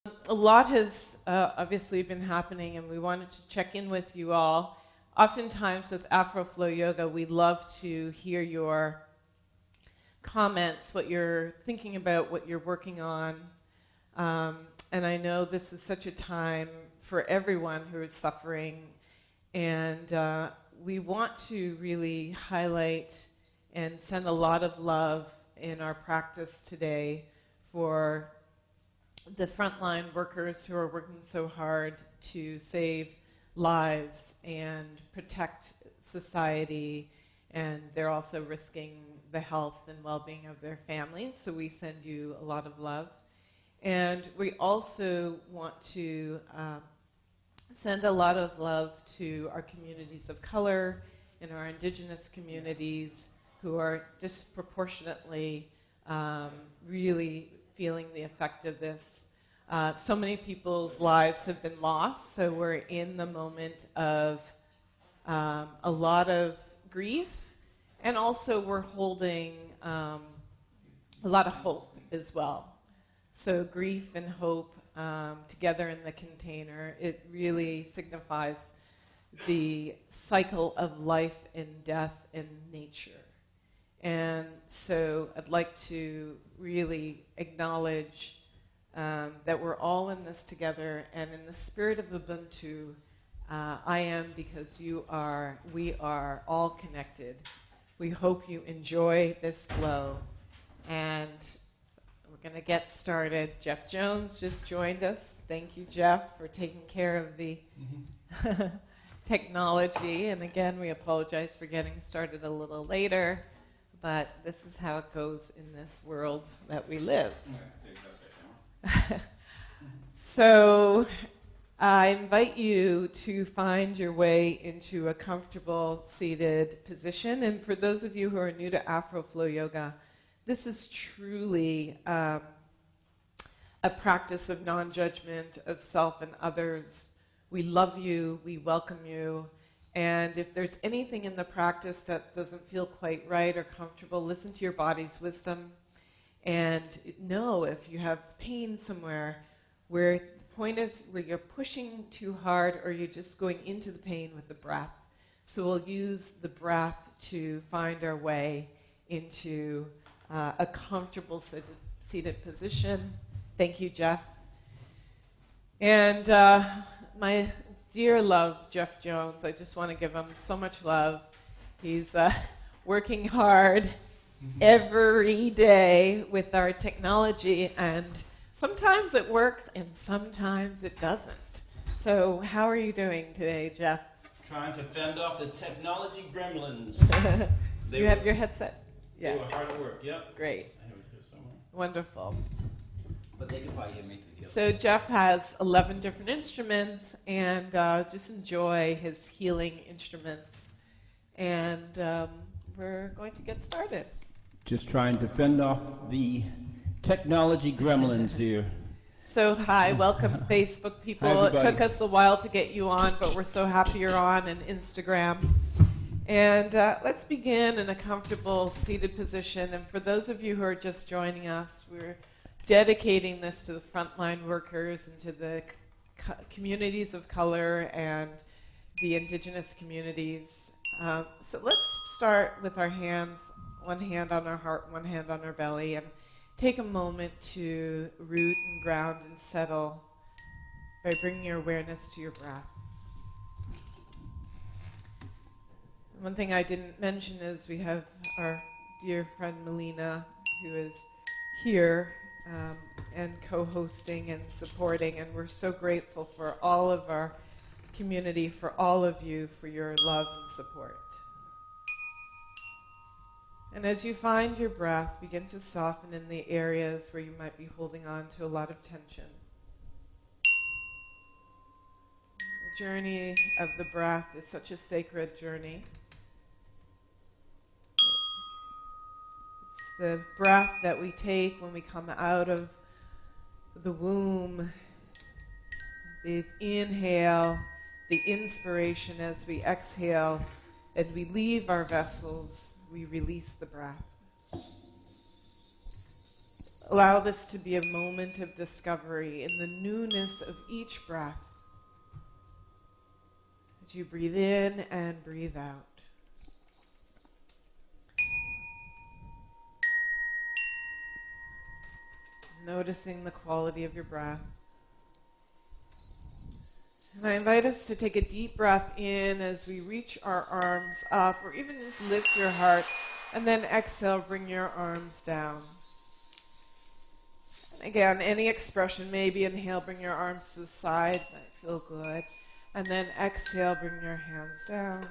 A lot has obviously been happening, and we wanted to check in with you all. Oftentimes with Afro Flow Yoga, we love to hear your comments, what you're thinking about, what you're working on. And I know this is such a time for everyone who is suffering, and we want to really highlight and send a lot of love in our practice today for the frontline workers who are working so hard to save lives and protect society, and they're also risking the health and well-being of their families. So we send you a lot of love. And we also want to send a lot of love to our communities of color and our indigenous communities who are disproportionately really feeling the effect of this. So many people's lives have been lost, so we're in the moment of a lot of grief, and also we're holding a lot of hope as well. So grief and hope together in the container, it really signifies the cycle of life and death in nature. And so I'd like to really acknowledge that we're all in this together, and in the spirit of Ubuntu, I am because you are, we are all connected. We hope you enjoy this flow, and we're going to get started. Jeff Jones just joined us. Thank you, Jeff, for taking care of the technology. And again, we apologize for getting started a little later, but this is how it goes in this world that we live. So I invite you to find your way into a comfortable seated position. And for those of you who are new to Afro Flow Yoga, this is truly a practice of non-judgment of self and others. We love you, we welcome you, and if there's anything in the practice that doesn't feel quite right or comfortable, listen to your body's wisdom, and know if you have pain somewhere where the point of where you're pushing too hard or you're just going into the pain with the breath. So we'll use the breath to find our way into a comfortable seated position. Thank you, Jeff. And my dear love, Jeff Jones, I just want to give him so much love. He's working hard every day with our technology, and sometimes it works and sometimes it doesn't. So how are you doing today, Jeff? Trying to fend off the technology gremlins. You have your headset? Yeah. They were hard at work, yep. Great. I have it here somewhere. Wonderful. But they can probably hear me through the So Jeff has 11 different instruments, and just enjoy his healing instruments. And we're going to get started. Just trying to fend off the technology gremlins here. So hi, welcome Facebook people. Hi, it took us a while to get you on, but we're so happy you're on, and Instagram. And let's begin in a comfortable seated position. And for those of you who are just joining us, we're dedicating this to the frontline workers and to the communities of color and the indigenous communities. So let's start with our hands, one hand on our heart, one hand on our belly, and take a moment to root and ground and settle by bringing your awareness to your breath. One thing I didn't mention is we have our dear friend Melina, who is here and co-hosting and supporting, and we're so grateful for all of our community, for all of you, for your love and support. And as you find your breath, begin to soften in the areas where you might be holding on to a lot of tension. The journey of the breath is such a sacred journey. It's the breath that we take when we come out of the womb, the inhale, the inspiration as we exhale, and we leave our vessels. We release the breath. Allow this to be a moment of discovery in the newness of each breath as you breathe in and breathe out. Noticing the quality of your breath. And I invite us to take a deep breath in as we reach our arms up, or even just lift your heart, and then exhale, bring your arms down. And again, any expression, maybe inhale, bring your arms to the side, might feel good. And then exhale, bring your hands down.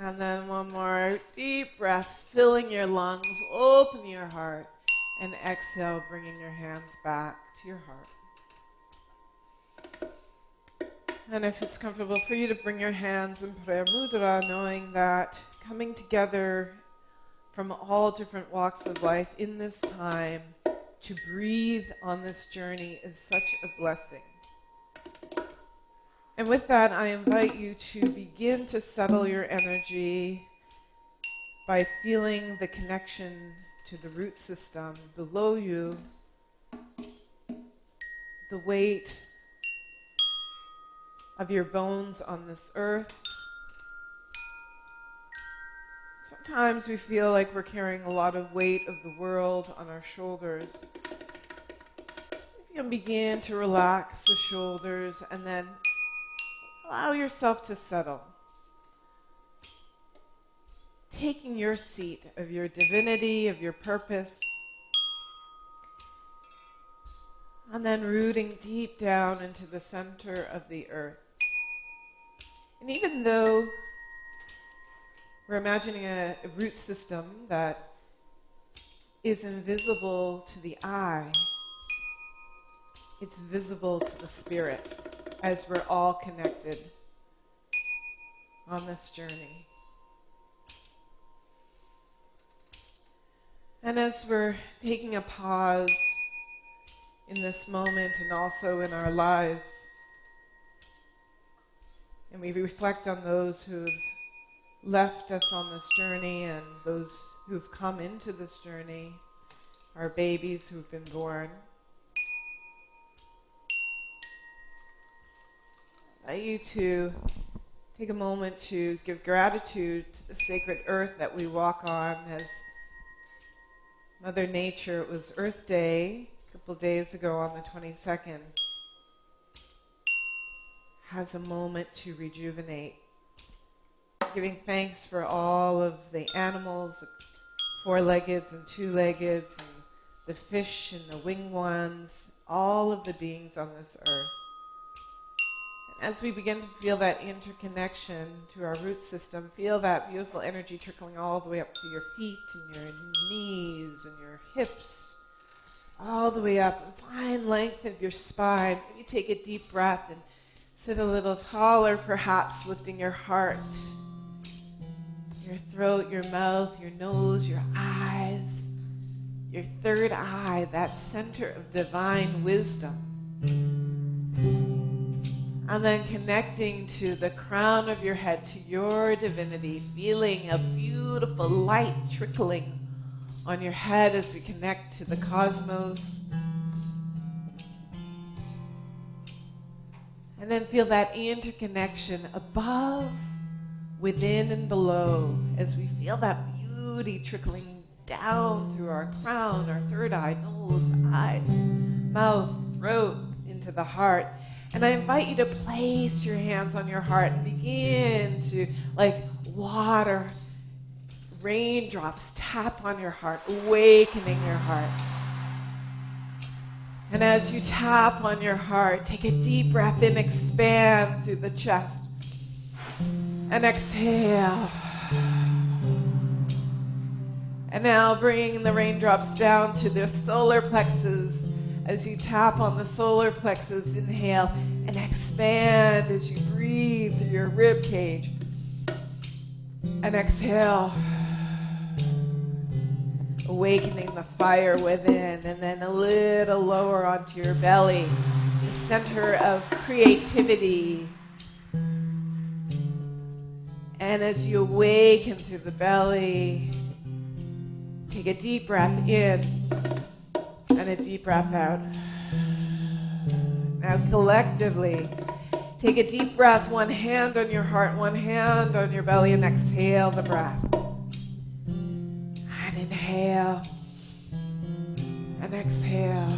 And then one more deep breath, filling your lungs, open your heart. And exhale, bringing your hands back to your heart. And if it's comfortable for you to bring your hands in prayer mudra, knowing that coming together from all different walks of life in this time to breathe on this journey is such a blessing. And with that, I invite you to begin to settle your energy by feeling the connection to the root system below you, the weight of your bones on this earth. Sometimes we feel like we're carrying a lot of weight of the world on our shoulders. You can begin to relax the shoulders and then allow yourself to settle. Taking your seat of your divinity, of your purpose, and then rooting deep down into the center of the earth. And even though we're imagining a root system that is invisible to the eye, it's visible to the spirit, as we're all connected on this journey. And as we're taking a pause in this moment and also in our lives, and we reflect on those who've left us on this journey and those who've come into this journey, our babies who've been born, I invite you to take a moment to give gratitude to the sacred earth that we walk on. As Mother Nature, it was Earth Day a couple days ago on the 22nd, has a moment to rejuvenate. Giving thanks for all of the animals, the four-leggeds and two-leggeds, and the fish and the winged ones, all of the beings on this earth. As we begin to feel that interconnection to our root system, feel that beautiful energy trickling all the way up to your feet and your knees and your hips, all the way up, and find length of your spine. Maybe take a deep breath and sit a little taller, perhaps lifting your heart, your throat, your mouth, your nose, your eyes, your third eye, that center of divine wisdom. And then connecting to the crown of your head, to your divinity, feeling a beautiful light trickling on your head as we connect to the cosmos. And then feel that interconnection above, within, and below as we feel that beauty trickling down through our crown, our third eye, nose, eyes, mouth, throat, into the heart. And I invite you to place your hands on your heart and begin to, like water, raindrops, tap on your heart, awakening your heart. And as you tap on your heart, take a deep breath in, expand through the chest. And exhale. And now bring the raindrops down to the solar plexus. As you tap on the solar plexus, inhale and expand as you breathe through your rib cage. And exhale, awakening the fire within, and then a little lower onto your belly, the center of creativity. And as you awaken through the belly, Take a deep breath in and a deep breath out. Now collectively, take a deep breath, one hand on your heart, one hand on your belly, and exhale the breath. And inhale and exhale.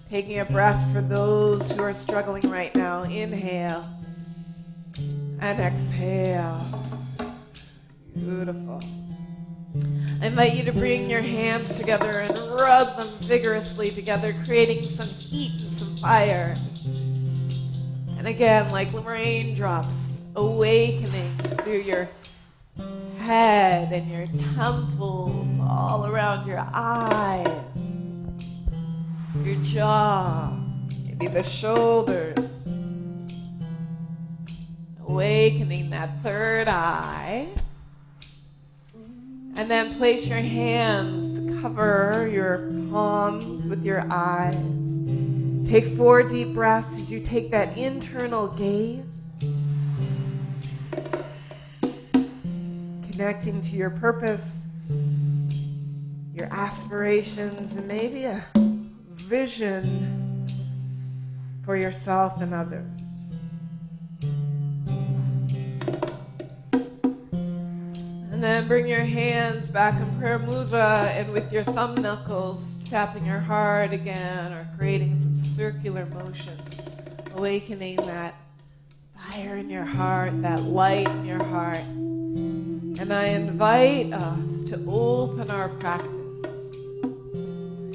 Taking a breath for those who are struggling right now. Inhale and exhale. Beautiful. I invite you to bring your hands together and rub them vigorously together, creating some heat and some fire. And again, like raindrops, awakening through your head and your temples, all around your eyes, your jaw, maybe the shoulders. Awakening that third eye. And then place your hands to cover your palms with your eyes. Take 4 deep breaths as you take that internal gaze. Connecting to your purpose, your aspirations, and maybe a vision for yourself and others. And then bring your hands back in prayer mudra, and with your thumb knuckles tapping your heart again or creating some circular motions, awakening that fire in your heart, that light in your heart. And I invite us to open our practice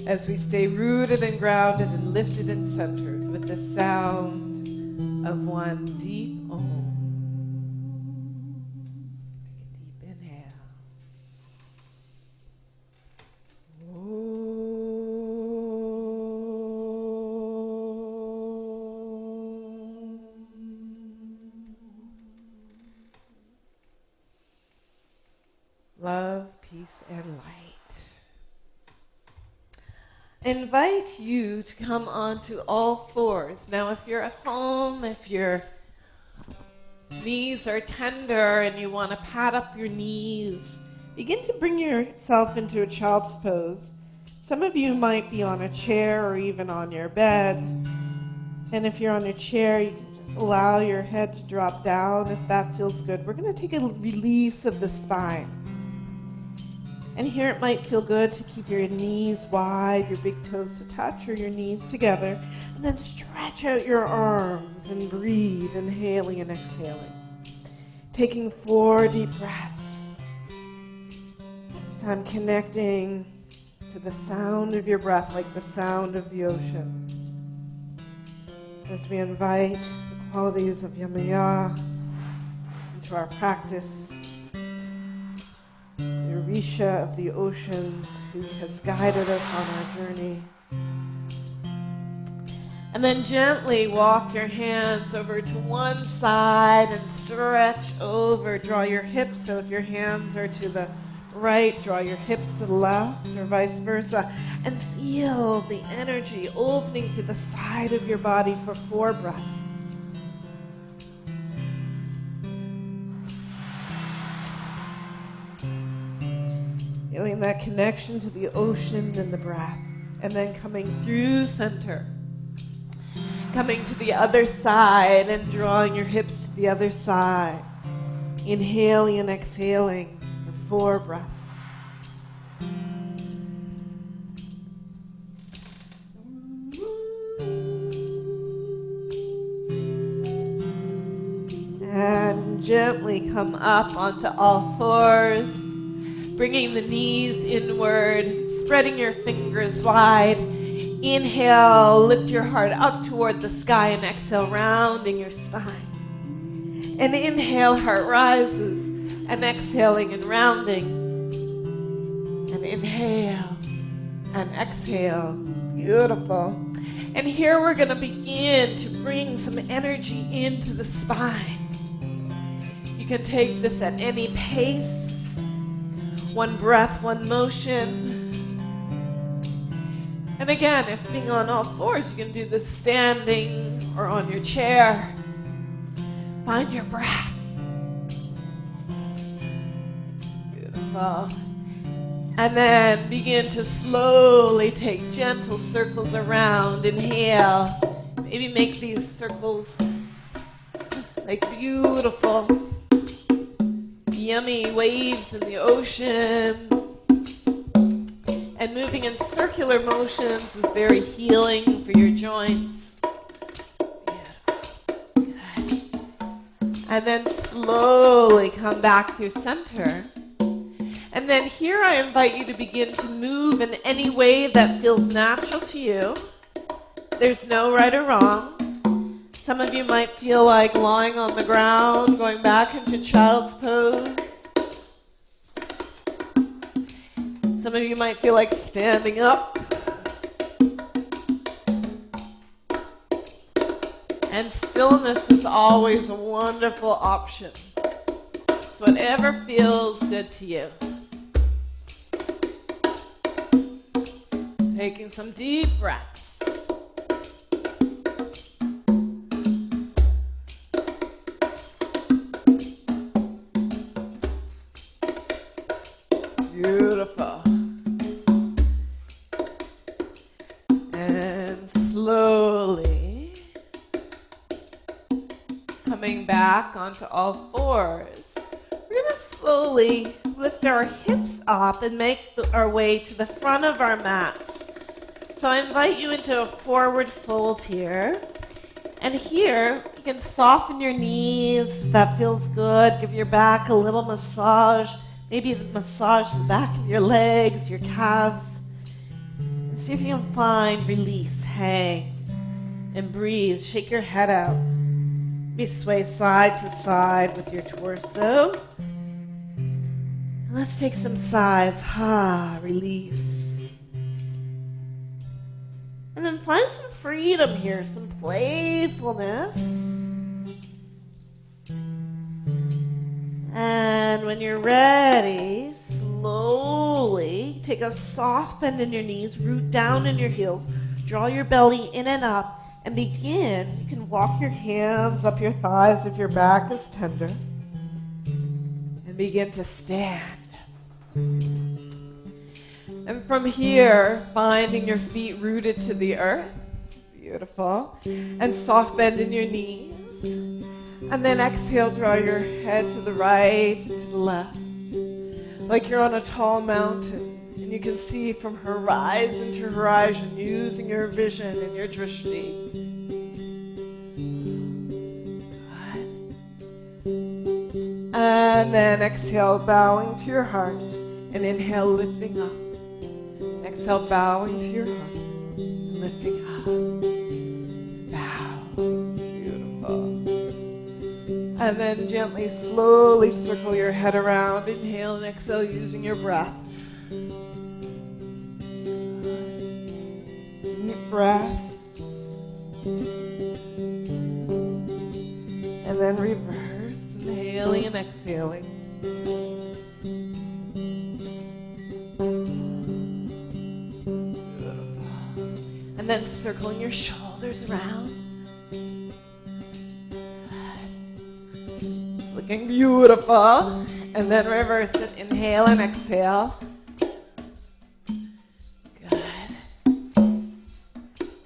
as we stay rooted and grounded and lifted and centered with the sound of one deep Om. Love, peace, and light. I invite you to come onto all fours. Now, if you're at home, if your knees are tender and you want to pat up your knees, begin to bring yourself into a child's pose. Some of you might be on a chair or even on your bed. And if you're on a chair, you can just allow your head to drop down if that feels good. We're going to take a release of the spine. And here it might feel good to keep your knees wide, your big toes to touch, or your knees together. And then stretch out your arms and breathe, inhaling and exhaling. Taking 4 deep breaths. This time connecting to the sound of your breath, like the sound of the ocean. As we invite the qualities of Yamaya into our practice. The Orisha of the oceans who has guided us on our journey. And then gently walk your hands over to one side and stretch over. Draw your hips, so if your hands are to the right, draw your hips to the left, or vice versa. And feel the energy opening to the side of your body for 4 breaths. Feeling that connection to the ocean and the breath. And then coming through center. Coming to the other side and drawing your hips to the other side. Inhaling and exhaling for 4 breaths. And gently come up onto all fours. Bringing the knees inward, spreading your fingers wide. Inhale, lift your heart up toward the sky, and exhale, rounding your spine. And inhale, heart rises, and exhaling and rounding. And inhale, and exhale. Beautiful. And here we're going to begin to bring some energy into the spine. You can take this at any pace. 1 breath, 1 motion. And again, if being on all fours, you can do this standing or on your chair. Find your breath. Beautiful. Beautiful. And then begin to slowly take gentle circles around. Inhale. Maybe make these circles like beautiful, yummy waves in the ocean. And moving in circular motions is very healing for your joints. Beautiful. Good. And then slowly come back through center. And then here I invite you to begin to move in any way that feels natural to you. There's no right or wrong. Some of you might feel like lying on the ground, going back into child's pose. Some of you might feel like standing up. And stillness is always a wonderful option. So whatever feels good to you. Taking some deep breaths. Beautiful. And slowly coming back onto all fours. We're going to slowly lift our hips up and make our way to the front of our mats. So I invite you into a forward fold here. And here, you can soften your knees if that feels good. Give your back a little massage. Maybe massage the back of your legs, your calves. And see if you can find release. Hang and breathe. Shake your head out. Maybe sway side to side with your torso. And let's take some sighs. Release. And then find some freedom here, some playfulness. And when you're ready, slowly take a soft bend in your knees, root down in your heels, draw your belly in and up, and begin. You can walk your hands up your thighs if your back is tender. And begin to stand. And from here, finding your feet rooted to the earth. Beautiful. And soft bend in your knees. And then exhale, draw your head to the right and to the left. Like you're on a tall mountain. And you can see from horizon to horizon using your vision and your drishti. Good. And then exhale, bowing to your heart. And inhale, lifting up. Exhale, bowing to your heart and lifting up. Bow. Beautiful. And then gently, slowly circle your head around. Inhale and exhale using your breath. Deep breath. And then reverse. Inhaling and exhaling. And then circling your shoulders around. Looking beautiful. And then reverse it. Inhale and exhale. Good.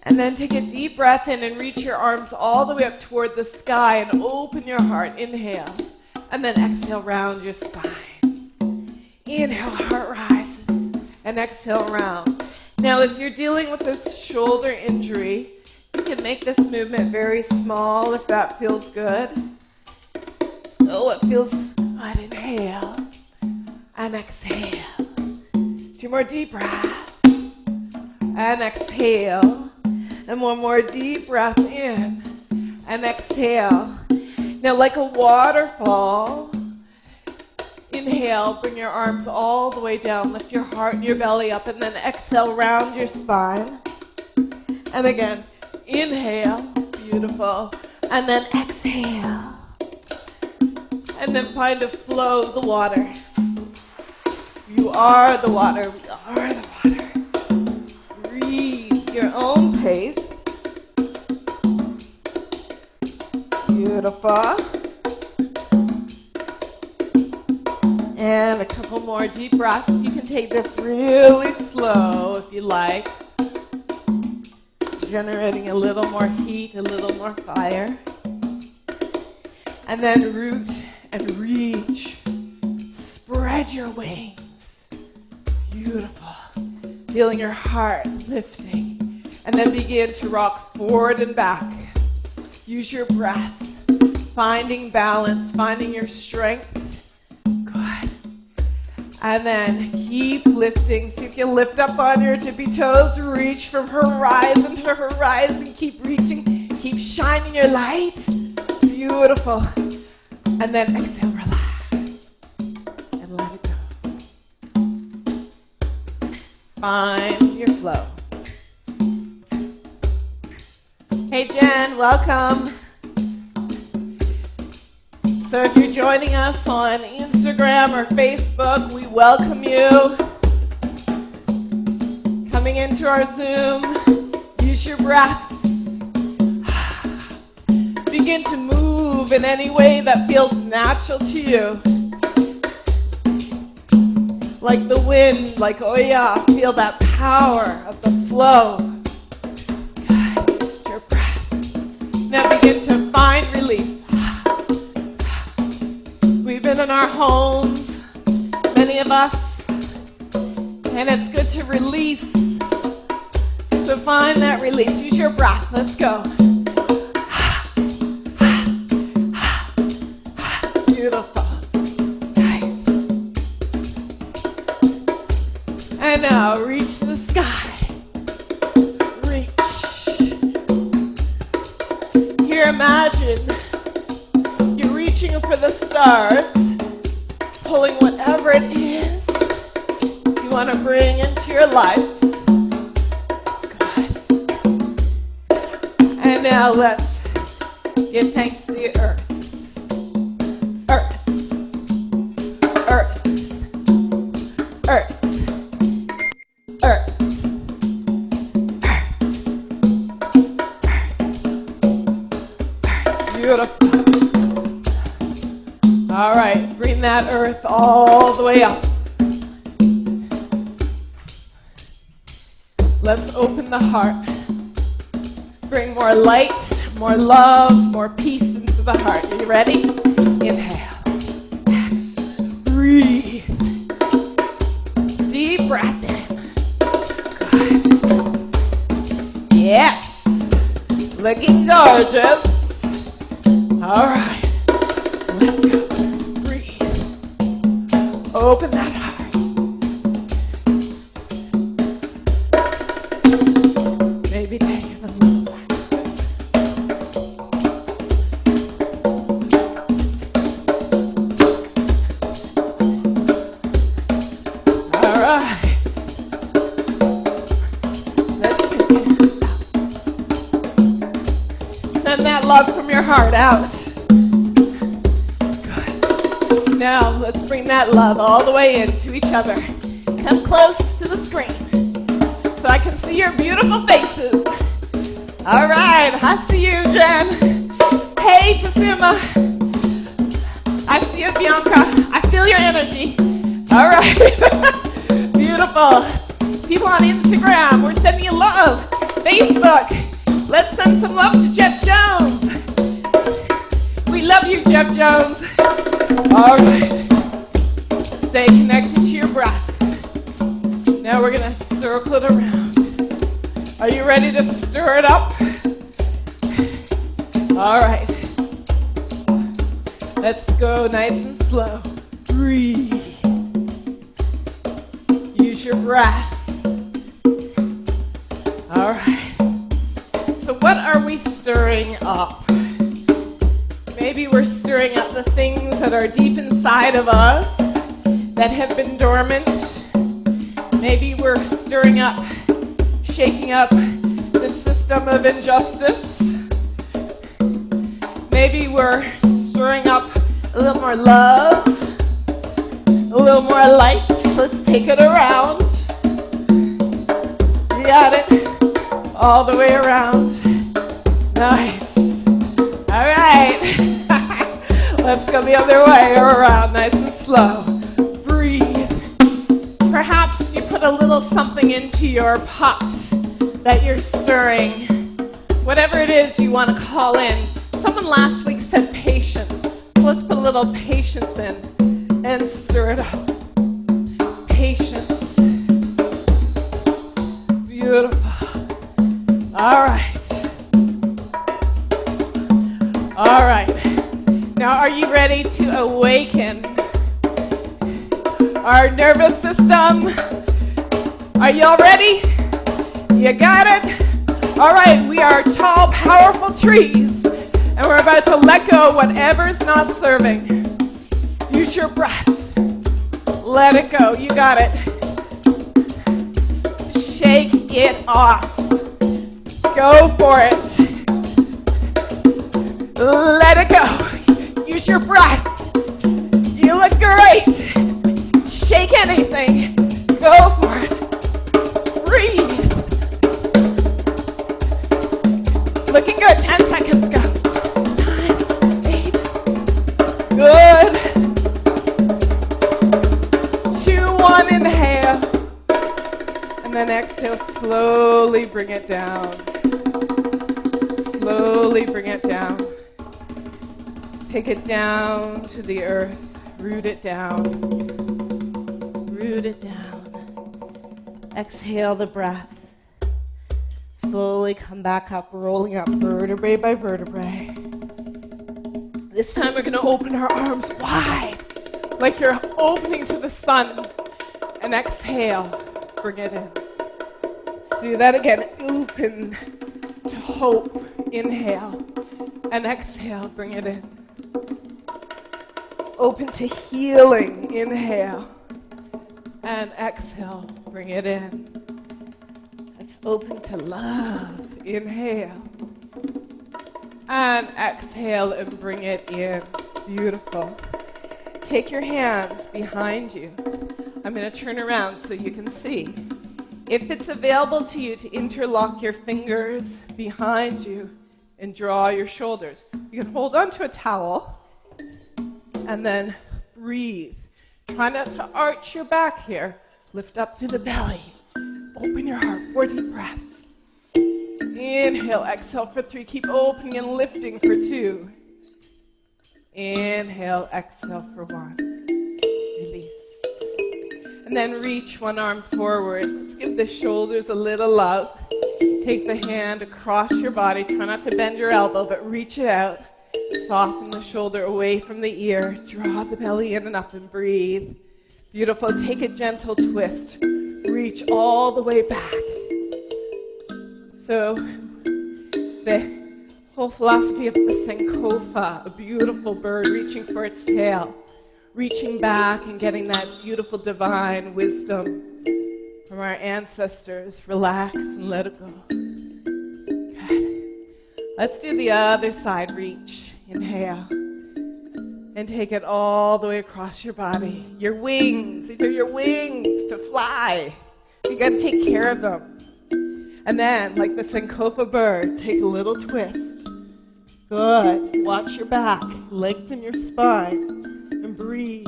And then take a deep breath in and reach your arms all the way up toward the sky and open your heart. Inhale. And then exhale, round your spine. Inhale, heart rises. And exhale, round. Now, if you're dealing with this shoulder injury, you can make this movement very small if that feels good. So it feels good. Inhale and exhale. 2 more deep breaths. And exhale. And 1 more deep breath in. And exhale. Now, like a waterfall, inhale, bring your arms all the way down, lift your heart and your belly up, and then exhale, round your spine. And again, inhale, beautiful, and then exhale. And then find a flow of the water. You are the water, we are the water. Breathe your own pace. Beautiful. And a couple more deep breaths. You can take this really slow if you like. Generating a little more heat, a little more fire. And then root and reach. Spread your wings. Beautiful. Feeling your heart lifting. And then begin to rock forward and back. Use your breath. Finding balance, finding your strength. Good. And then keep lifting. See if you lift up on your tippy toes. Reach from horizon to horizon. Keep reaching. Keep shining your light. Beautiful. And then exhale, relax. And let it go. Find your flow. Hey Jen, welcome. So if you're joining us on Instagram or Facebook, we welcome you. Coming into our Zoom, use your breath. Begin to move in any way that feels natural to you. Like the wind, like, oh yeah, feel that power of the flow. Good. Your breath. Now begin to find release. We've been in our homes, many of us, and it's good to release. So find that release. Use your breath. Let's go. Beautiful. Nice. And now reach the sky. Reach. Here, imagine you're reaching for the stars, pulling whatever it is you want to bring into your life. Good. And now let's give thanks to the earth. Earth. Earth. Earth. Earth. Beautiful. All right, bring that earth all the way up. Let's open the heart. Bring more light, more love, more peace into the heart. Are you ready? Inhale. Exhale. Breathe. Deep breath in. Good. Yes. Looking gorgeous. All right. Let's go. Breathe. Open that heart. Maybe take it a little back. All right. Let's begin. Send that love from your heart out. Now, let's bring that love all the way into each other. Come close to the screen so I can see your beautiful faces. All right, I see you, Jen. Hey, Tasuma. I see you, Bianca. I feel your energy. All right. Beautiful. People on Instagram, we're sending you love. Facebook, let's send some love to Jeff Jones. We love you, Jeff Jones. All right. Stay connected to your breath. Now we're going to circle it around. Are you ready to stir it up? All right. Let's go nice and slow. Breathe. Use your breath. All right. So what are we stirring up? Maybe we're stirring up the things that are deep inside of us that have been dormant. Maybe we're stirring up, shaking up the system of injustice. Maybe we're stirring up a little more love, a little more light. Let's take it around. You got it. All the way around. Nice. All right. Let's go the other way around, nice and slow. little something into your pot that you're stirring. Whatever it is you want to call in. Someone last week said patience. So let's put a little patience in and stir it up. Patience. Beautiful. All right. All right. Now, are you ready to awaken our nervous system? Are y'all ready? You got it? All right, we are tall, powerful trees, and we're about to let go of whatever's not serving. Use your breath. Let it go. You got it. Shake it off. Go for it. Let it go. Use your breath. You look great. Shake anything. Go for it. Breathe. Looking good. 10 seconds. Go. 9, 8. Good. 2, 1. Inhale. And then exhale. Slowly bring it down. Slowly bring it down. Take it down to the earth. Root it down. Root it down. Exhale the breath. Slowly come back up, rolling up vertebrae by vertebrae. This time we're going to open our arms wide, like you're opening to the sun. And exhale. Bring it in. Let's do that again. Open to hope. Inhale. And exhale. Bring it in. Open to healing. Inhale. And exhale. Bring it in. Let's open to love. Inhale. And exhale and bring it in. Beautiful. Take your hands behind you. I'm going to turn around so you can see. If it's available to you to interlock your fingers behind you and draw your shoulders, you can hold onto a towel and then breathe. Try not to arch your back here. Lift up through the belly. Open your heart. 4 deep breaths. Inhale, exhale for 3. Keep opening and lifting for 2. Inhale, exhale for 1. Release. And then reach one arm forward. Let's give the shoulders a little love. Take the hand across your body. Try not to bend your elbow, but reach it out. Soften the shoulder away from the ear. Draw the belly in and up and breathe. Beautiful. Take a gentle twist. Reach all the way back. So the whole philosophy of the Sankofa, a beautiful bird reaching for its tail, reaching back and getting that beautiful divine wisdom from our ancestors. Relax and let it go. Good. Let's do the other side. Reach. Inhale. And take it all the way across your body. Your wings. These are your wings to fly. You got to take care of them. And then, like the Sankofa bird, take a little twist. Good. Watch your back. Lengthen your spine. And breathe.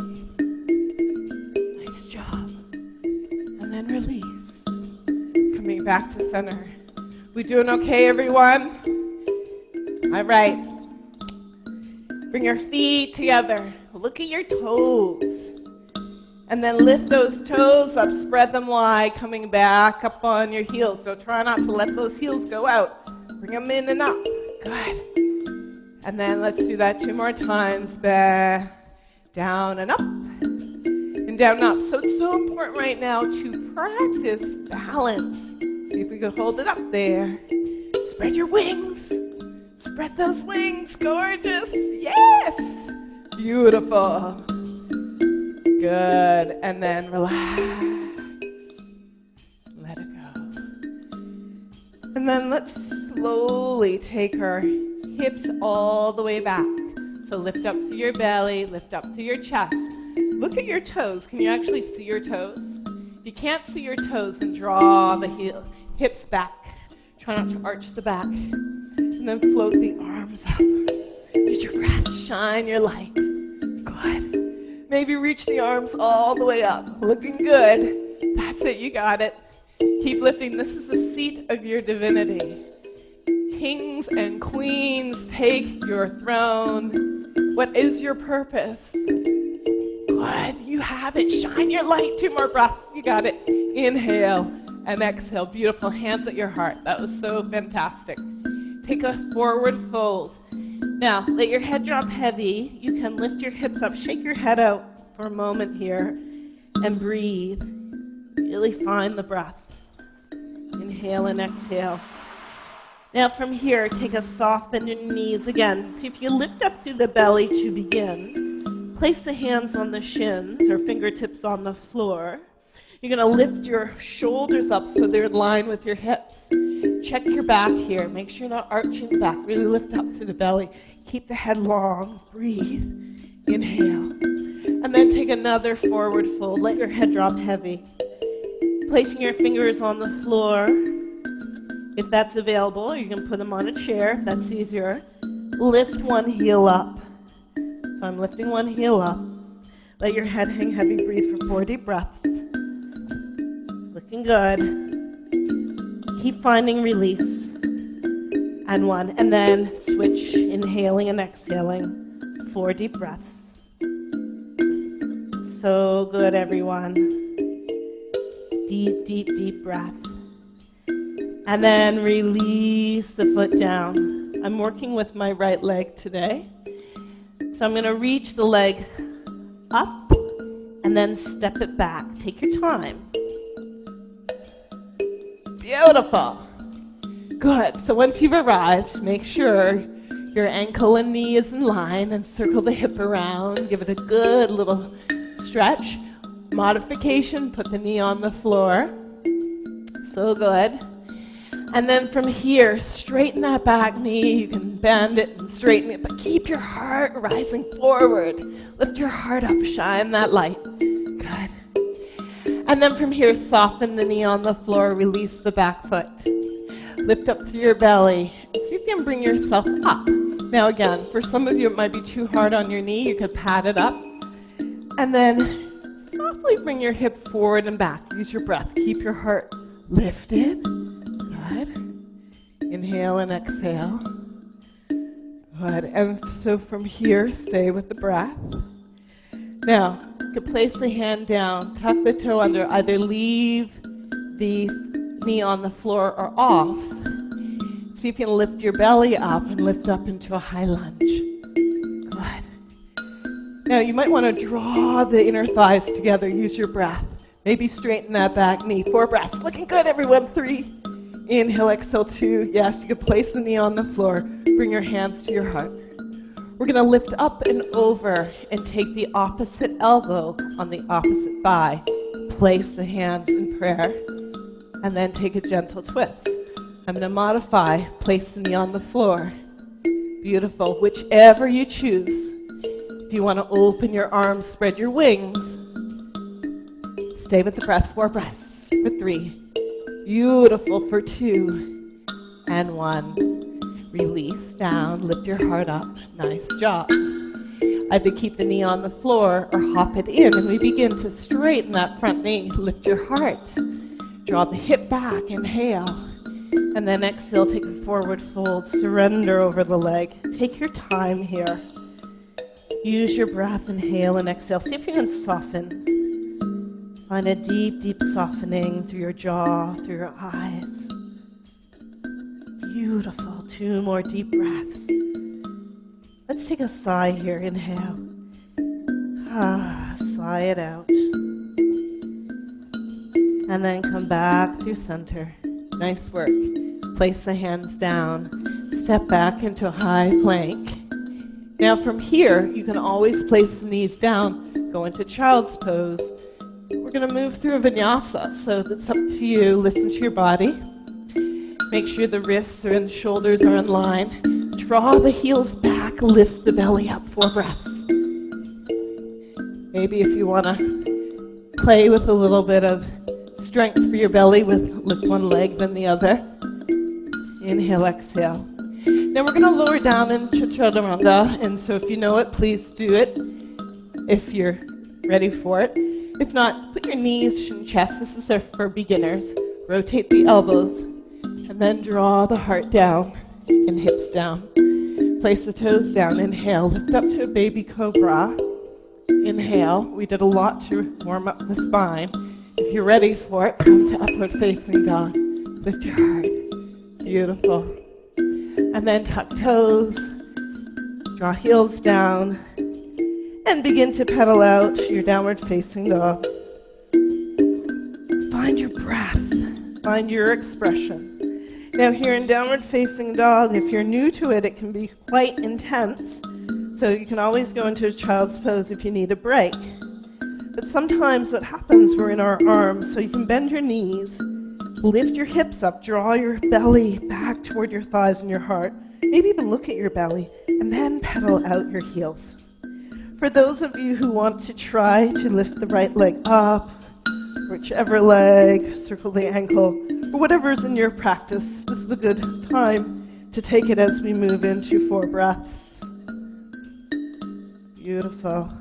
Nice job. And then release. Coming back to center. We doing okay, everyone? All right. Bring your feet together. Look at your toes. And then lift those toes up. Spread them wide, coming back up on your heels. So try not to let those heels go out. Bring them in and up. Good. And then let's do that 2 more times. Back, down and up. And down and up. So it's so important right now to practice balance. See if we can hold it up there. Spread your wings. Spread those wings, gorgeous. Yes. Beautiful. Good. And then relax. Let it go. And then let's slowly take our hips all the way back. So lift up through your belly, lift up through your chest. Look at your toes. Can you actually see your toes? If you can't see your toes, then draw the hips back. Try not to arch the back. And then float the arms up. Use your breath. Shine your light. Good. Maybe reach the arms all the way up. Looking good. That's That's it, you got it. Keep lifting. This is the seat of your divinity. Kings and queens, take your throne. What is your purpose? Good, you have it. Shine your light. 2 more breaths. You got it. Inhale and exhale. Beautiful. Hands at your heart. That was so fantastic. Take a forward fold. Now, let your head drop heavy. You can lift your hips up. Shake your head out for a moment here and breathe. Really find the breath. Inhale and exhale. Now from here, take a soft bend in your knees again. See if you lift up through the belly to begin. Place the hands on the shins or fingertips on the floor. You're going to lift your shoulders up so they're in line with your hips. Check your back here. Make sure you're not arching the back. Really lift up through the belly. Keep the head long. Breathe. Inhale. And then take another forward fold. Let your head drop heavy. Placing your fingers on the floor. If that's available, you can put them on a chair if that's easier. Lift one heel up. So I'm lifting one heel up. Let your head hang heavy. Breathe for 4 deep breaths. Looking good. Keep finding release. And 1. And then switch, inhaling and exhaling. 4 deep breaths. So good, everyone. Deep, deep, deep breath. And then release the foot down. I'm working with my right leg today. So I'm going to reach the leg up and then step it back. Take your time. Beautiful. Good. So once you've arrived, make sure your ankle and knee is in line and circle the hip around. Give it a good little stretch. Modification, put the knee on the floor. So good. And then from here, straighten that back knee. You can bend it and straighten it, but keep your heart rising forward. Lift your heart up, shine that light. Good. And then from here, soften the knee on the floor, release the back foot. Lift up through your belly, and see if you can bring yourself up. Now again, for some of you, it might be too hard on your knee. You could pat it up. And then softly bring your hip forward and back. Use your breath. Keep your heart lifted. Good. Inhale and exhale. Good. And so from here, stay with the breath. Now, you can place the hand down, tuck the toe under, either leave the knee on the floor or off. See if you can lift your belly up and lift up into a high lunge. Good. Now, you might want to draw the inner thighs together. Use your breath. Maybe straighten that back knee. 4 breaths. Looking good, everyone. 3. Inhale, exhale. 2. Yes, you can place the knee on the floor. Bring your hands to your heart. We're going to lift up and over and take the opposite elbow on the opposite thigh. Place the hands in prayer. And then take a gentle twist. I'm going to modify. Place the knee on the floor. Beautiful. Whichever you choose. If you want to open your arms, spread your wings. Stay with the breath. 4 breaths for 3. Beautiful for 2. And 1. Release down. Lift your heart up. Nice job. Either keep the knee on the floor or hop it in. And we begin to straighten that front knee. Lift your heart. Draw the hip back. Inhale. And then exhale. Take a forward fold. Surrender over the leg. Take your time here. Use your breath, inhale and exhale. See if you can soften. Find a deep, deep softening through your jaw, through your eyes. Beautiful. 2 more deep breaths. Let's take a sigh here. Inhale. Sigh it out. And then come back through center. Nice work. Place the hands down. Step back into a high plank. Now from here, you can always place the knees down, go into child's pose. We're going to move through a vinyasa, so that's up to you. Listen to your body. Make sure the wrists and shoulders are in line. Draw the heels back, lift the belly up. 4 breaths. Maybe if you want to play with a little bit of strength for your belly, lift one leg, then the other. Inhale, exhale. Now we're going to lower down into chaturanga, and so if you know it, please do it if you're ready for it. If not, put your knees, chin, chest. This is for beginners. Rotate the elbows, and then draw the heart down and hips down. Place the toes down. Inhale, lift up to a baby cobra. Inhale. We did a lot to warm up the spine. If you're ready for it, come to upward facing dog. Lift your heart. Beautiful. And then tuck toes. Draw heels down. And begin to pedal out to your downward facing dog. Find your breath. Find your expression. Now here in downward facing dog, if you're new to it, it can be quite intense. So you can always go into a child's pose if you need a break. But sometimes what happens, we're in our arms, so you can bend your knees, lift your hips up, draw your belly back toward your thighs and your heart. Maybe even look at your belly, and then pedal out your heels. For those of you who want to try to lift the right leg up, whichever leg, circle the ankle, or whatever is in your practice, this is a good time to take it as we move into 4 breaths. Beautiful.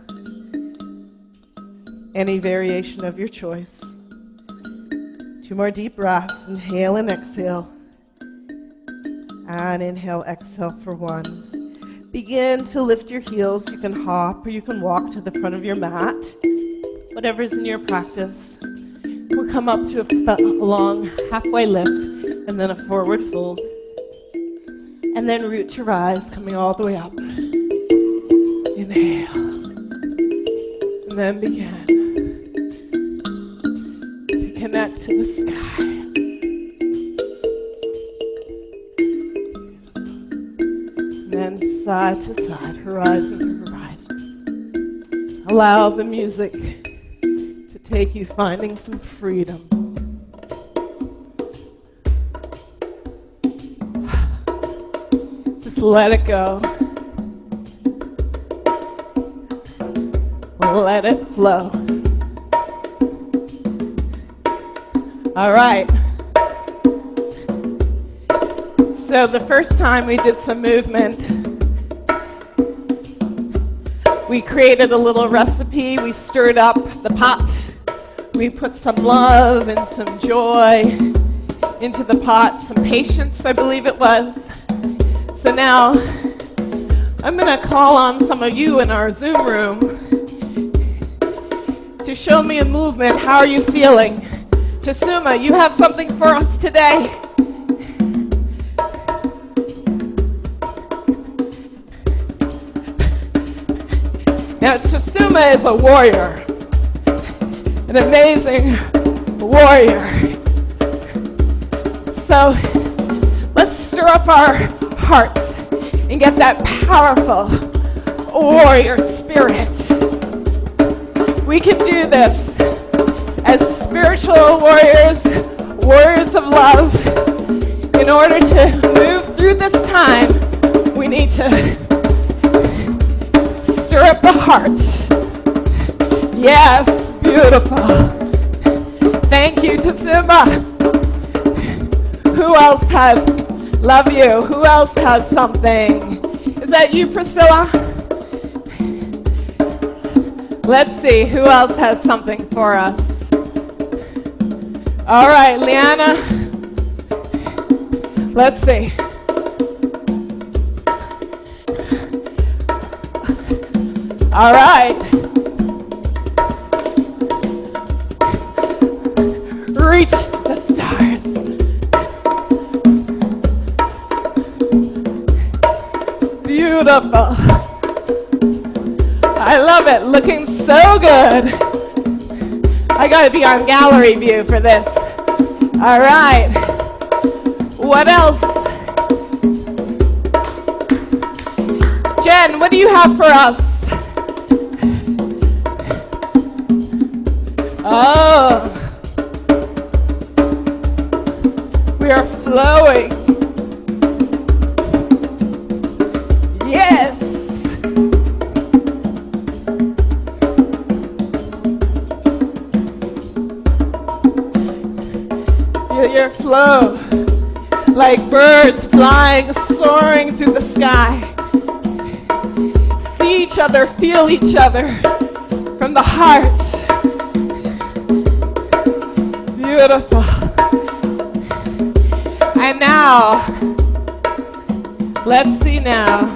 Any variation of your choice. 2 more deep breaths. Inhale and exhale. And inhale, exhale for 1. Begin to lift your heels. You can hop or you can walk to the front of your mat. Whatever's in your practice. We'll come up to a long halfway lift and then a forward fold. And then root to rise, coming all the way up. Inhale. And then begin to connect to the sky. And then side to side, horizon to horizon. Allow the music to take you finding some freedom. Just let it go. Let it flow. All right. So the first time we did some movement, we created a little recipe. We stirred up the pot. We put some love and some joy into the pot, some patience, I believe it was. So now I'm going to call on some of you in our Zoom room to show me a movement. How are you feeling? Tasuma, you have something for us today? Now, Tasuma is a warrior, an amazing warrior. So let's stir up our hearts and get that powerful warrior spirit. We can do this as spiritual warriors, warriors of love. In order to move through this time, we need to stir up the heart. Yes, beautiful. Thank you, Tasuma. Who else has, love you, who else has something? Is that you, Priscilla? Let's see, who else has something for us? All right, Liana. Let's see. All right. Reach the stars. Beautiful. I love it. Looking so good. I gotta be on gallery view for this. All right. What else? Jen, what do you have for us? Oh. We are flowing. Yes. Feel your flow like birds flying, soaring through the sky. See each other, feel each other from the heart. Beautiful. And now, let's see now.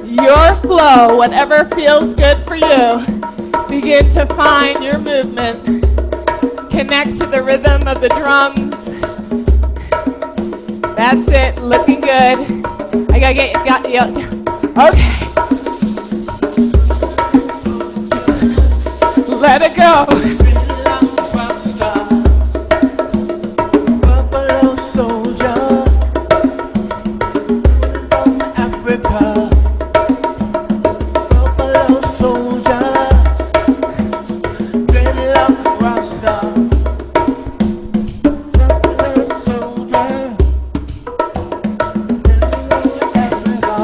Your flow, whatever feels good for you, begin to find your movement. Connect to the rhythm of the drums. That's it, looking good. I gotta get you. Okay. Let it go. Buffalo soldier from Africa. Buffalo soldier, dreadlock rasta. Buffalo soldier, Africa.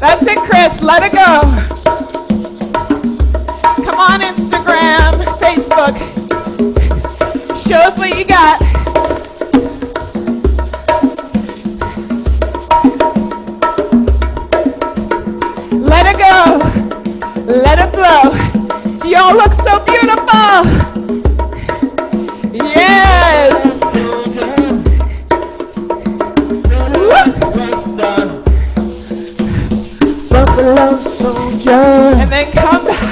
That's it, Chris. Let it go. Come on, Instagram, Facebook. Show us what you got. Let it go. Let it flow. Y'all look so beautiful. Yes. Buffalo soldier. And then come back.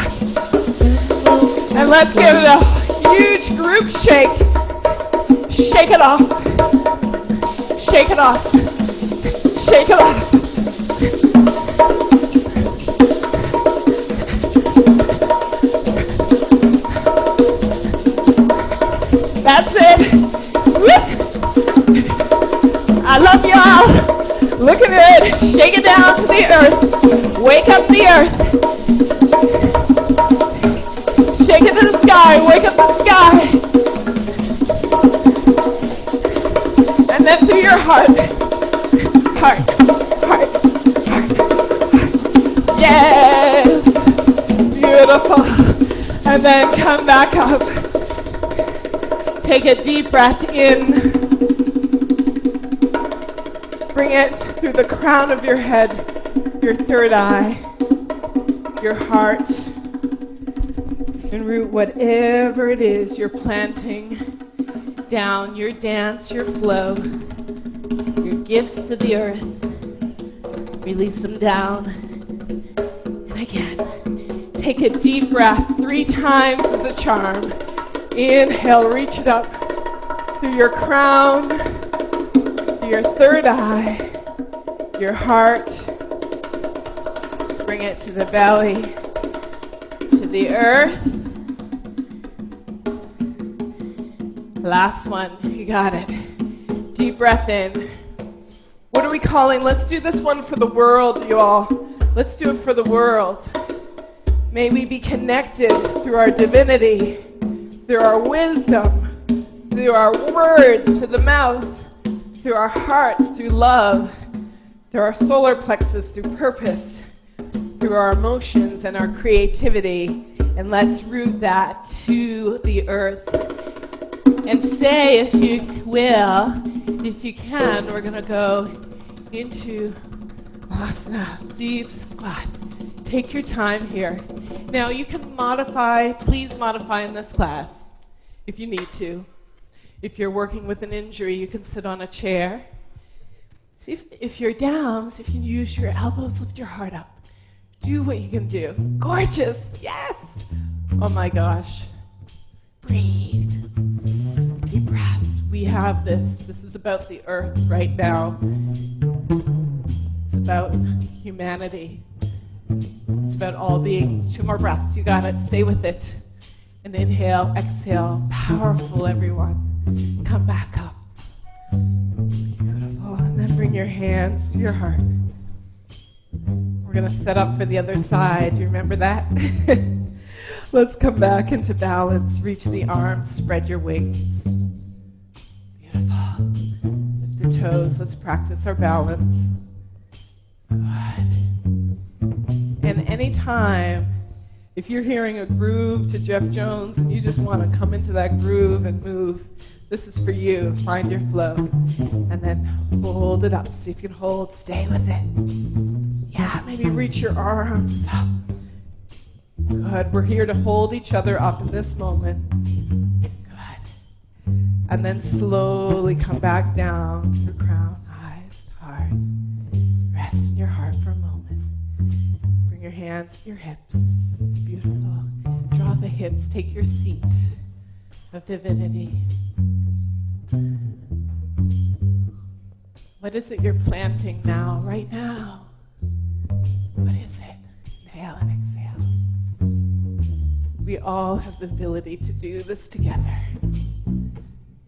And let's give it a huge group shake. Shake it off. Shake it off. Shake it off. That's it. I love y'all. Look at it. Shake it down to the earth. Wake up the earth. Shake it to the sky. Wake up the sky. And then through your heart. Heart. Heart. Heart. Yes. Beautiful. And then come back up. Take a deep breath in. Bring it through the crown of your head, your third eye, your heart, and root whatever it is you're planting down, your dance, your flow, your gifts to the earth. Release them down. And again, take a deep breath 3 times as a charm. Inhale, reach it up through your crown, through your third eye, your heart. Bring it to the belly, to the earth. Last one, you got it. Deep breath in. What are we calling? Let's do this one for the world, you all. Let's do it for the world. May we be connected through our divinity, through our wisdom, through our words to the mouth, through our hearts, through love, through our solar plexus, through purpose, through our emotions and our creativity. And let's root that to the earth. And stay, if you will, if you can, we're going to go into asana, deep squat. Take your time here. Now you can modify, please modify in this class if you need to. If you're working with an injury, you can sit on a chair. See if you're down, see if you can use your elbows, lift your heart up. Do what you can do. Gorgeous, yes. Oh my gosh. Breathe. Deep breaths. We have this. This is about the earth right now. It's about humanity. It's about all beings. 2 more breaths. You got it. Stay with it. And inhale, exhale. Powerful, everyone. Come back up. Beautiful. And then bring your hands to your heart. We're going to set up for the other side. You remember that? Let's come back into balance. Reach the arms. Spread your wings. Beautiful. Lift the toes. Let's practice our balance. Good. And anytime, if you're hearing a groove to Jeff Jones and you just want to come into that groove and move, this is for you. Find your flow. And then hold it up. See if you can hold. Stay with it. Yeah, maybe reach your arms up. Good. We're here to hold each other up in this moment. Good. And then slowly come back down through crown, eyes, heart. Rest in your heart for a moment. Bring your hands to your hips. Beautiful. Draw the hips. Take your seat of divinity. What is it you're planting now, right now? What is it? Inhale and exhale. We all have the ability to do this together.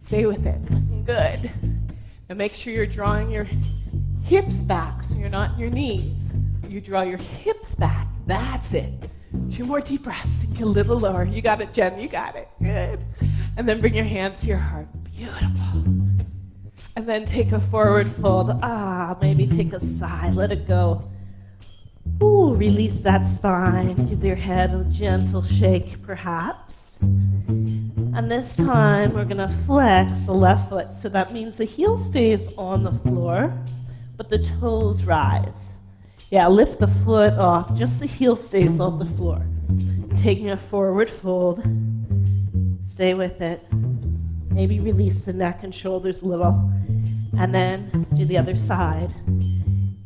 Stay with it. Good. And make sure you're drawing your hips back so you're not in your knees. You draw your hips back. That's it. 2 more deep breaths. Sink a little lower. You got it, Jen. You got it. Good. And then bring your hands to your heart. Beautiful. And then take a forward fold. Maybe take a sigh. Let it go. Ooh, release that spine. Give your head a gentle shake, perhaps. And this time, we're going to flex the left foot. So that means the heel stays on the floor, but the toes rise. Yeah, lift the foot off. Just the heel stays on the floor. Taking a forward fold. Stay with it. Maybe release the neck and shoulders a little. And then do the other side.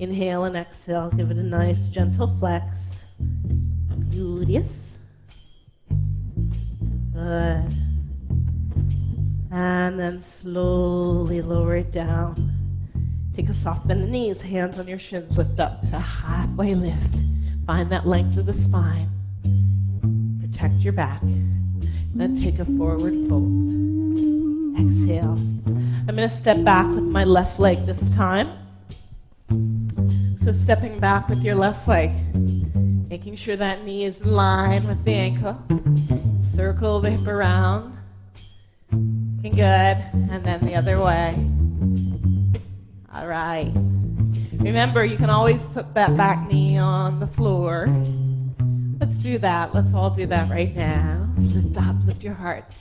Inhale and exhale. Give it a nice gentle flex. Beauteous. Good. And then slowly lower it down. Take a soft bend in the knees. Hands on your shins. Lift up to halfway lift. Find that length of the spine. Protect your back. Then take a forward fold. Exhale. I'm going to step back with my left leg this time. So stepping back with your left leg, making sure that knee is in line with the ankle. Circle the hip around. Looking good. And then the other way. All right. Remember, you can always put that back knee on the floor. Let's do that. Let's all do that right now. Lift up, lift your heart.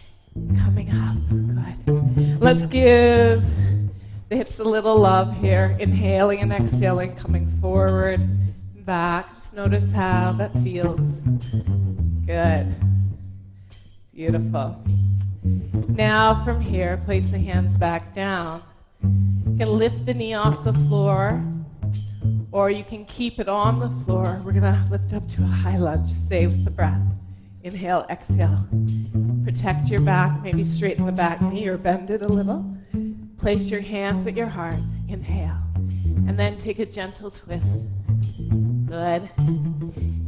Coming up. Good. Let's give the hips a little love here. Inhaling and exhaling, coming forward, back. Just notice how that feels. Good. Beautiful. Now from here, place the hands back down. You can lift the knee off the floor, or you can keep it on the floor. We're going to lift up to a high lunge. Stay with the breath. Inhale, exhale. Protect your back. Maybe straighten the back knee or bend it a little. Place your hands at your heart. Inhale. And then take a gentle twist. Good.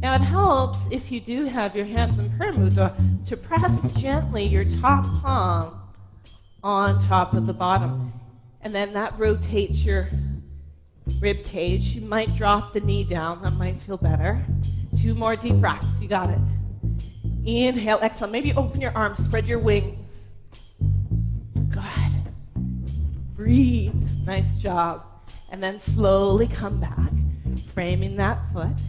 Now it helps if you do have your hands in prayer mudra to press gently your top palm on top of the bottom. And then that rotates your rib cage. You might drop the knee down. That might feel better. 2 more deep breaths. You got it. Inhale, exhale. Maybe open your arms. Spread your wings. Good. Breathe. Nice job. And then slowly come back, framing that foot.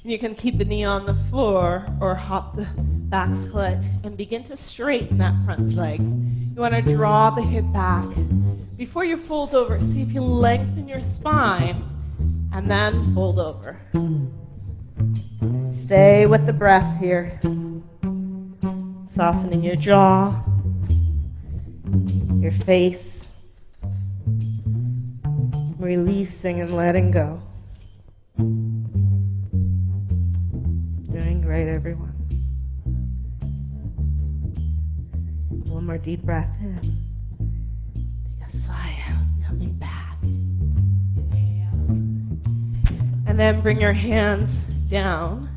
And you can keep the knee on the floor or hop the back foot and begin to straighten that front leg. You want to draw the hip back. Before you fold over, see if you lengthen your spine and then fold over. Stay with the breath here. Softening your jaw, your face, releasing and letting go. Doing great, everyone. One more deep breath in. Take a sigh out, coming back. Inhale. And then bring your hands down.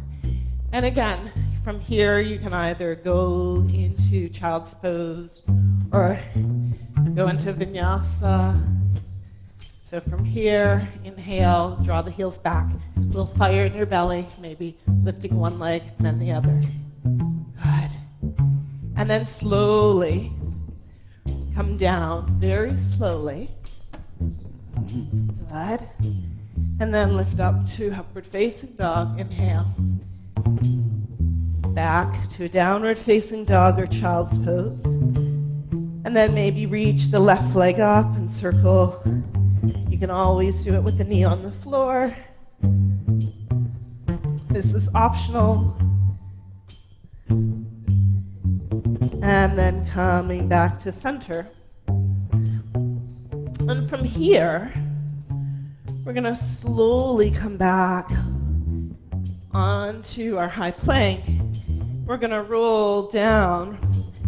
And again, from here, you can either go into child's pose or go into vinyasa. So from here, inhale, draw the heels back. A little fire in your belly, maybe lifting one leg and then the other. Good. And then slowly come down, very slowly. Good. And then lift up to upward facing dog. Inhale. Back to a downward facing dog or child's pose. And then maybe reach the left leg up and circle. You can always do it with the knee on the floor. This is optional. And then coming back to center. And from here, we're going to slowly come back onto our high plank. We're going to roll down.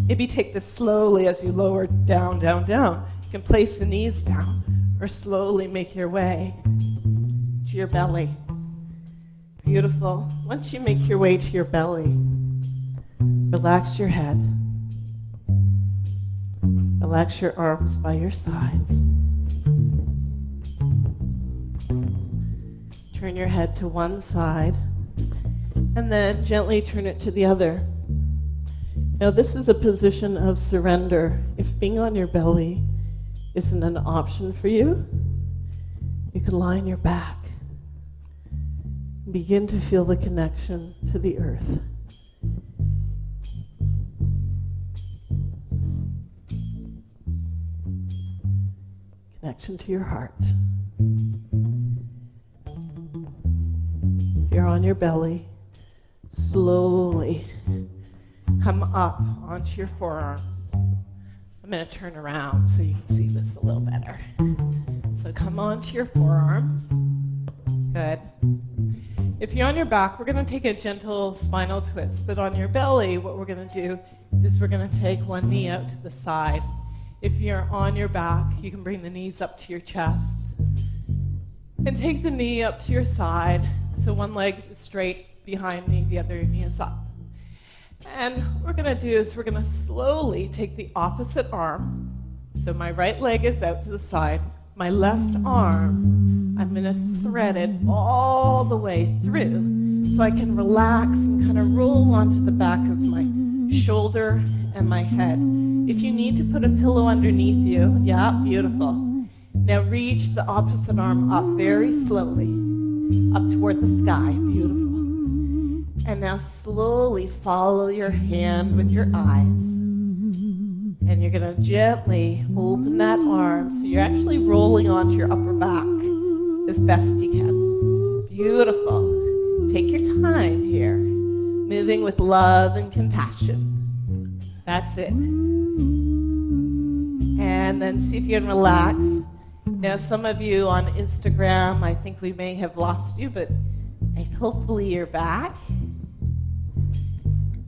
Maybe take this slowly as you lower down, down, down. You can place the knees down or slowly make your way to your belly. Beautiful. Once you make your way to your belly, relax your head. Relax your arms by your sides. Turn your head to one side and then gently turn it to the other. Now this is a position of surrender. If being on your belly isn't an option for you, you can lie on your back. Begin to feel the connection to the earth. Connection to your heart. If you're on your belly, slowly come up onto your forearms. I'm going to turn around so you can see this a little better. So come onto your forearms. Good. If you're on your back, we're going to take a gentle spinal twist. But on your belly, what we're going to do is we're going to take one knee out to the side. If you're on your back, you can bring the knees up to your chest. And take the knee up to your side. So one leg is straight behind me, the other knee is up. And what we're going to do is we're going to slowly take the opposite arm. So my right leg is out to the side. My left arm, I'm going to thread it all the way through so I can relax and kind of roll onto the back of my shoulder and my head. If you need to put a pillow underneath you, yeah, beautiful. Now reach the opposite arm up very slowly, up toward the sky, beautiful. And now slowly follow your hand with your eyes. And you're going to gently open that arm so you're actually rolling onto your upper back as best you can. Beautiful. Take your time here, moving with love and compassion. That's it. And then see if you can relax. Now some of you on Instagram, I think we may have lost you, but hopefully you're back.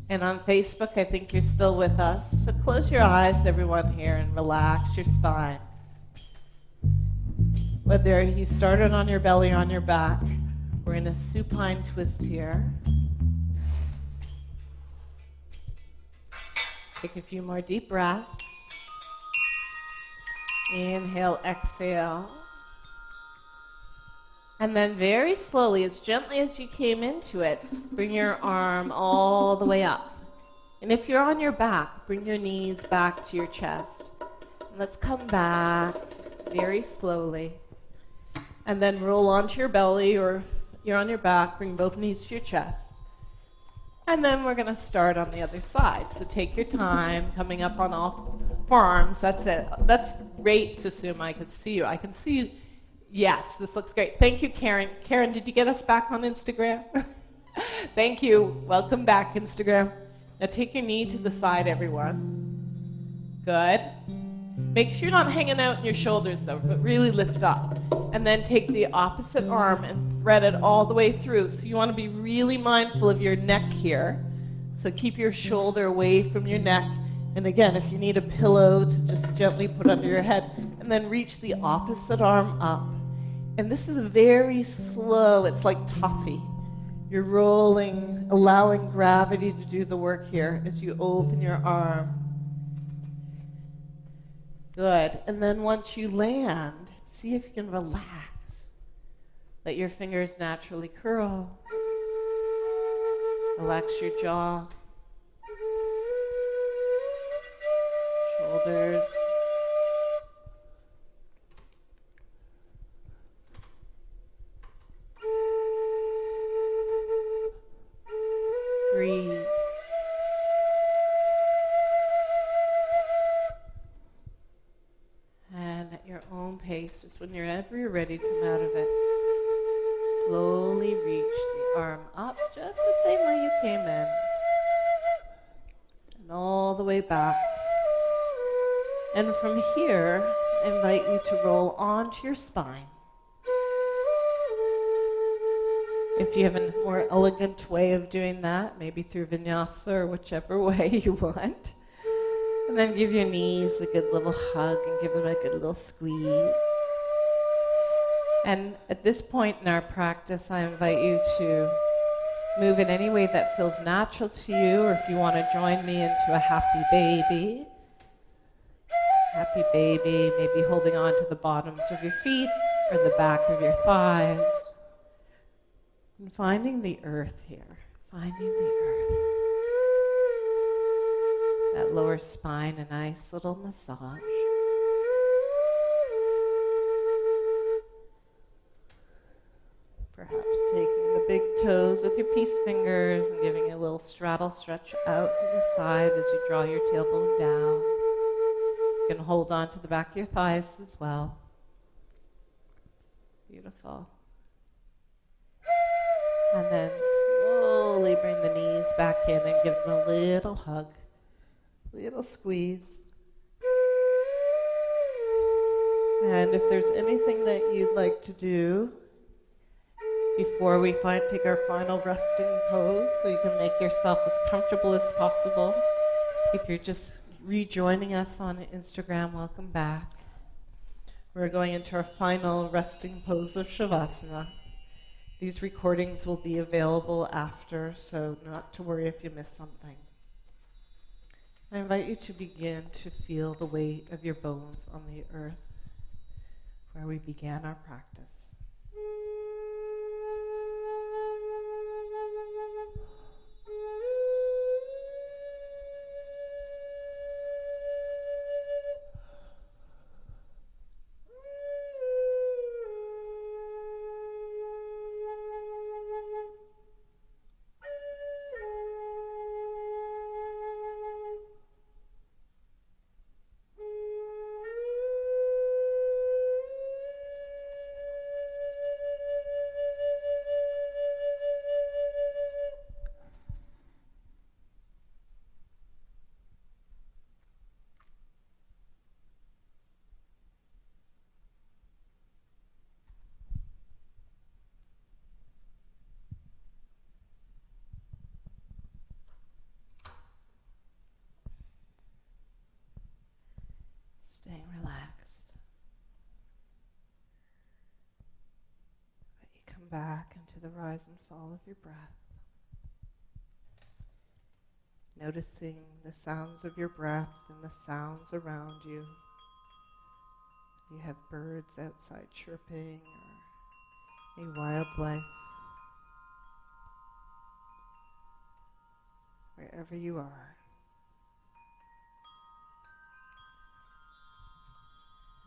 And on Facebook, I think you're still with us. So close your eyes, everyone here, and relax your spine. Whether you started on your belly or on your back, we're in a supine twist here. Take a few more deep breaths. Inhale, exhale. And then very slowly, as gently as you came into it, bring your arm all the way up. And if you're on your back, bring your knees back to your chest. And let's come back very slowly. And then roll onto your belly, or if you're on your back, bring both knees to your chest. And then we're going to start on the other side. So take your time, coming up on all forearms. That's it. That's great to assume I can see you. I can see you. Yes, this looks great. Thank you, Karen. Karen, did you get us back on Instagram? Thank you. Welcome back, Instagram. Now take your knee to the side, everyone. Good. Make sure you're not hanging out in your shoulders, though, but really lift up. And then take the opposite arm and thread it all the way through. So you want to be really mindful of your neck here. So keep your shoulder away from your neck. And again, if you need a pillow to just gently put under your head, and then reach the opposite arm up. And this is very slow. It's like toffee. You're rolling, allowing gravity to do the work here as you open your arm. Good. And then once you land, see if you can relax. Let your fingers naturally curl. Relax your jaw. Shoulders. Breathe. And at your own pace, just whenever you're ready to come out of it, slowly reach the arm up, just the same way you came in. and all the way back. And from here, I invite you to roll onto your spine. If you have a more elegant way of doing that, maybe through vinyasa or whichever way you want. And then give your knees a good little hug and give them a good little squeeze. And at this point in our practice, I invite you to move in any way that feels natural to you, or if you want to join me into a happy baby. Happy baby, maybe holding on to the bottoms of your feet or the back of your thighs. And finding the earth here, finding the earth. That lower spine, a nice little massage. Perhaps taking the big toes with your peace fingers and giving a little straddle stretch out to the side as you draw your tailbone down. You can hold on to the back of your thighs as well. Beautiful. And then slowly bring the knees back in and give them a little hug, little squeeze. And if there's anything that you'd like to do before we take our final resting pose, so you can make yourself as comfortable as possible. If you're just rejoining us on Instagram, welcome back. We're going into our final resting pose of Shavasana. These recordings will be available after, so not to worry if you miss something. I invite you to begin to feel the weight of your bones on the earth where we began our practice. Staying relaxed. Let you come back into the rise and fall of your breath. Noticing the sounds of your breath and the sounds around you. You have birds outside chirping or a wildlife. Wherever you are.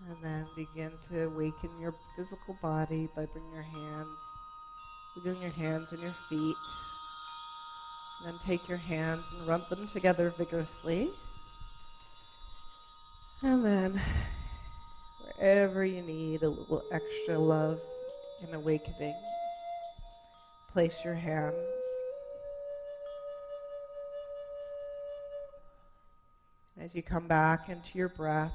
And then begin to awaken your physical body by bringing your hands, wiggling your hands and your feet. And then take your hands and rub them together vigorously. And then, wherever you need a little extra love and awakening, place your hands. As you come back into your breath,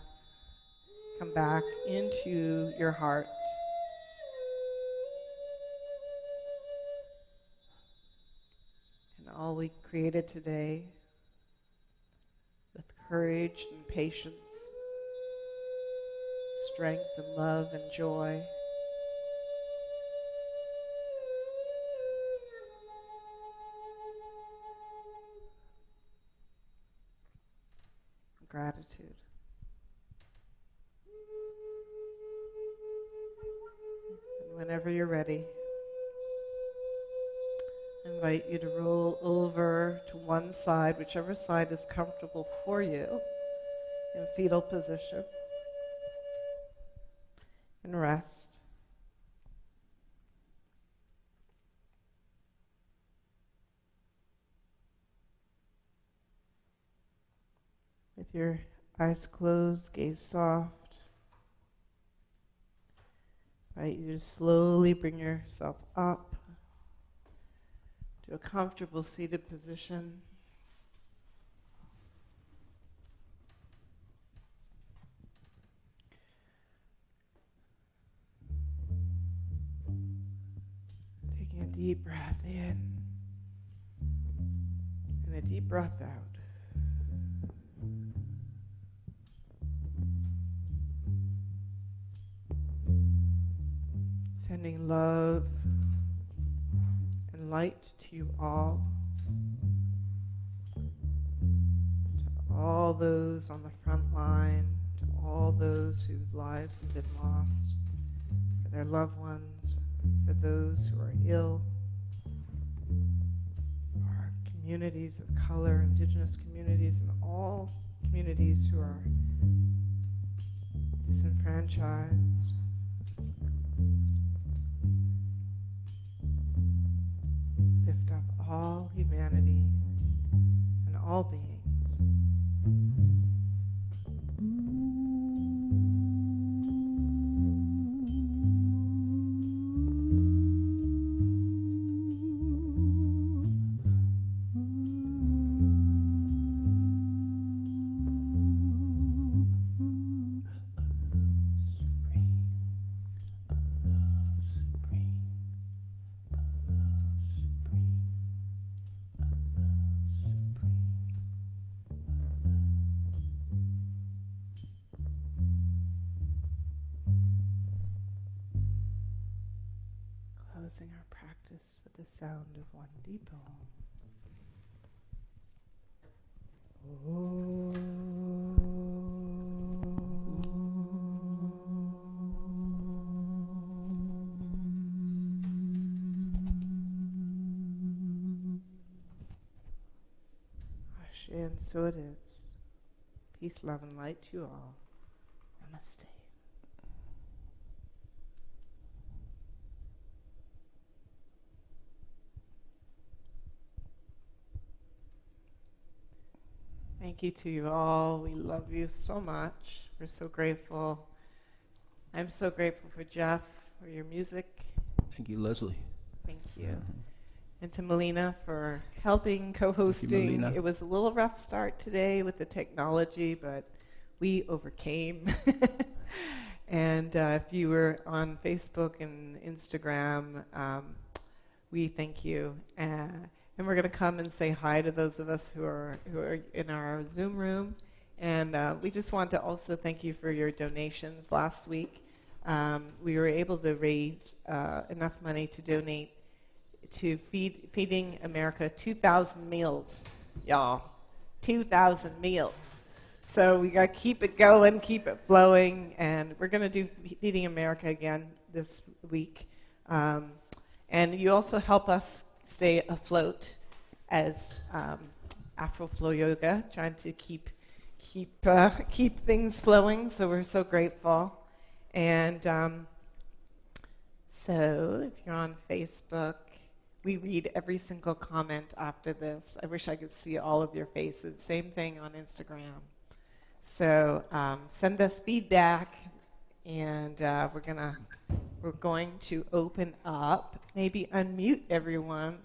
come back into your heart. And all we created today with courage and patience, strength and love and joy. And gratitude. Whenever you're ready, I invite you to roll over to one side, whichever side is comfortable for you, in fetal position, and rest. With your eyes closed, gaze soft. Right, you just slowly bring yourself up to a comfortable seated position. deep breath in and a deep breath out. Sending love and light to you all. To all those on the front line, to all those whose lives have been lost, for their loved ones, for those who are ill, our communities of color, indigenous communities, and all communities who are disenfranchised. Lift up all humanity and all beings. Closing our practice with the sound of one deep and so it is. Peace, love, and light to you all. Namaste. Thank you to you all. We love you so much. We're so grateful. I'm so grateful for Jeff, for your music. Thank you, Leslie. Thank you. And to Melina for helping co-hosting. Melina. It was a little rough start today with the technology, but we overcame. And if you were on Facebook and Instagram, we thank you. And we're going to come and say hi to those of us who are in our Zoom room. And we just want to also thank you for your donations last week. We were able to raise enough money to donate to Feeding America 2,000 meals, y'all. 2,000 meals. So we got to keep it going, keep it flowing, and we're going to do Feeding America again this week. And you also help us stay afloat as Afro Flow Yoga, trying to keep things flowing. So we're so grateful. And so if you're on Facebook, we read every single comment after this. I wish I could see all of your faces. Same thing on Instagram. So send us feedback, and we're going to open up. Maybe unmute everyone.